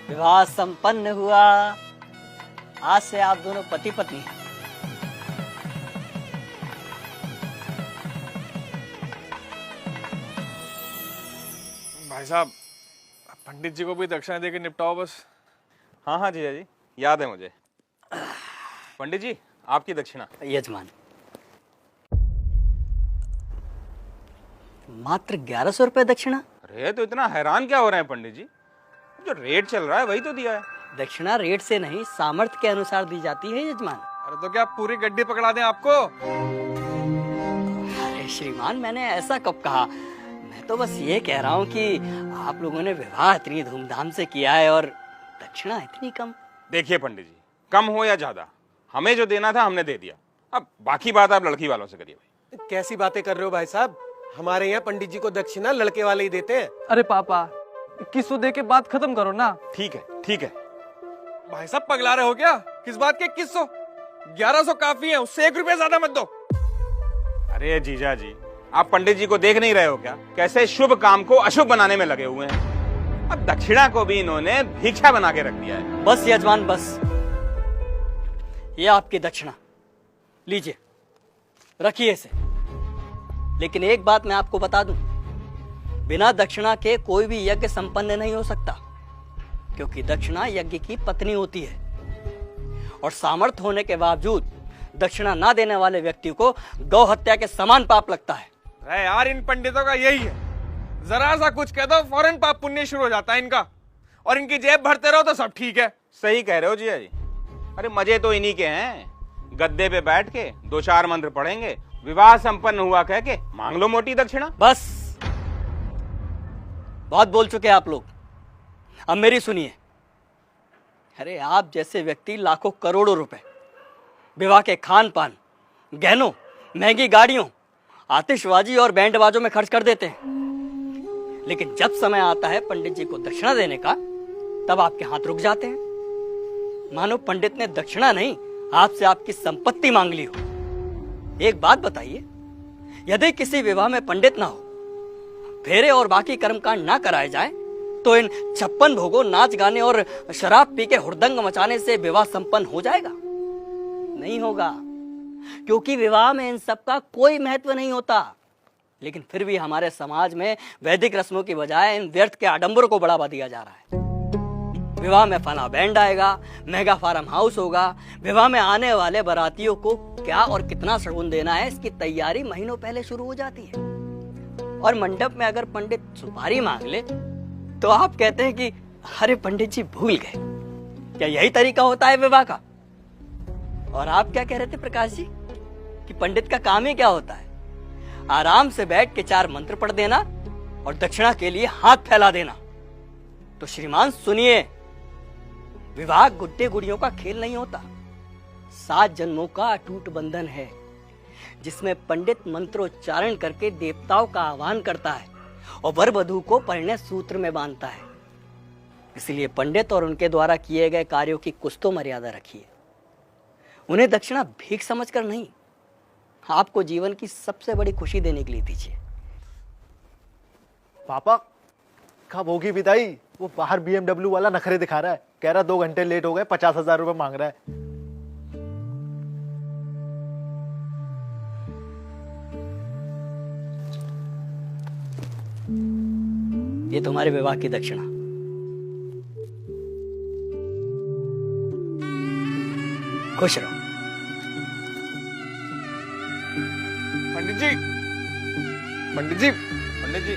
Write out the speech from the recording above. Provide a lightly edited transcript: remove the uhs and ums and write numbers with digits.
विवाह संपन्न हुआ। आज से आप दोनों पति पत्नी हैं। भाई साहब, पंडित जी को भी दक्षिणा देके निपटाओ बस। हाँ हाँ जीजा जी, याद है मुझे। पंडित जी, आपकी दक्षिणा। यजमान, मात्र 1100 रुपए दक्षिणा। अरे तो इतना हैरान क्या हो रहे हैं पंडित जी? जो रेट चल रहा है वही तो दिया है। दक्षिणा रेट से नहीं, सामर्थ्य के अनुसार दी जाती है यजमान। अरे तो क्या पूरी गड्डी पकड़ा दें आपको? अरे श्रीमान, मैंने ऐसा कब कहा? मैं तो बस ये कह रहा हूँ कि आप लोगों ने विवाह इतनी धूमधाम से किया है और दक्षिणा इतनी कम। देखिए पंडित जी, कम हो या ज्यादा, हमें जो देना था हमने दे दिया। अब बाकी बात आप लड़की वालों से करिए भाई। कैसी बातें कर रहे हो भाई साहब? हमारे यहाँ पंडित जी को दक्षिणा लड़के वाले ही देते हैं। अरे पापा, 2100 दे के बात खत्म करो ना। ठीक है ठीक है। भाई साहब पगला रहे हो क्या? किस बात के 2100? 1100 काफी है, उससे 1 रुपया ज्यादा मत दो। अरे जीजा जी, आप पंडित जी को देख नहीं रहे हो क्या? कैसे शुभ काम को अशुभ बनाने में लगे हुए हैं। अब दक्षिणा को भी इन्होंने भिक्षा बना के रख दिया है। बस यजमान बस, ये आपकी दक्षिणा लीजिए, रखिए इसे। लेकिन एक बात मैं आपको बता दूं, बिना दक्षिणा के कोई भी यज्ञ संपन्न नहीं हो सकता, क्योंकि दक्षिणा यज्ञ की पत्नी होती है और सामर्थ्य होने के बावजूद दक्षिणा ना देने वाले व्यक्ति को गौ हत्या के समान पाप लगता है। अरे यार, इन पंडितों का यही है, जरा सा कुछ कह दो फौरन पाप पुण्य शुरू हो जाता है इनका, और इनकी जेब भरते रहो तो सब ठीक है। सही कह रहे हो जीजा जी। अरे मजे तो इन्हीं के हैं, गद्दे पे बैठ के 2-4 मंत्र पढ़ेंगे, विवाह संपन्न हुआ कह के मांग लो मोटी दक्षिणा। बस, बहुत बोल चुके आप लोग, अब मेरी सुनिए। अरे आप जैसे व्यक्ति लाखों करोड़ों रुपए विवाह के खान पान, गहनों, महंगी गाड़ियों, आतिशबाजी और बैंड बाजों में खर्च कर देते हैं, लेकिन जब समय आता है पंडित जी को दक्षिणा देने का, तब आपके हाथ रुक जाते हैं, मानो पंडित ने दक्षिणा नहीं आपसे आपकी संपत्ति मांग ली हो। एक बात बताइए, यदि किसी विवाह में पंडित ना हो, फेरे और बाकी कर्मकांड ना कराए जाए, तो इन 56 भोगों, नाच गाने और शराब पी के हुड़दंग मचाने से विवाह संपन्न हो जाएगा? नहीं होगा, क्योंकि विवाह में इन सब का कोई महत्व नहीं होता। लेकिन फिर भी हमारे समाज में वैदिक रस्मों की बजाय इन व्यर्थ के आडंबरों को बढ़ावा दिया जा रहा है। विवाह में फला बैंड आएगा, मेगा फार्म हाउस होगा, विवाह में आने वाले बारातियों को क्या और कितना शगुन देना है, इसकी तैयारी महीनों पहले शुरू हो जाती है। और मंडप में अगर पंडित सुपारी मांग ले तो आप कहते हैं कि अरे पंडित जी भूल गए। क्या यही तरीका होता है विवाह का? और आप क्या कह रहे थे प्रकाश जी कि पंडित का काम ही क्या होता है? आराम से बैठ के 4 मंत्र पढ़ देना और दक्षिणा के लिए हाथ फैला देना। तो श्रीमान सुनिए, विवाह गुड्डे गुड़ियों का खेल नहीं होता, 7 जन्मों का अटूट बंधन है, जिसमें पंडित मंत्रोच्चारण करके देवताओं का आह्वान करता है और वर वधू को परिणय सूत्र में बांधता है। इसलिए पंडित और उनके द्वारा किए गए कार्यों की कुछ तो मर्यादा रखिए। उन्हें दक्षिणा भीख समझकर नहीं, आपको जीवन की सबसे बड़ी खुशी देने के लिए दीजिए। पापा, कब होगी विदाई? वो बाहर BMW वाला नखरे दिखा रहा है, कह रहा 2 घंटे लेट हो गए, 50,000 रुपए मांग रहा है। ये तुम्हारे विवाह की दक्षिणा। खुश रहो। पंडित जी, पंडित जी, पंडित जी,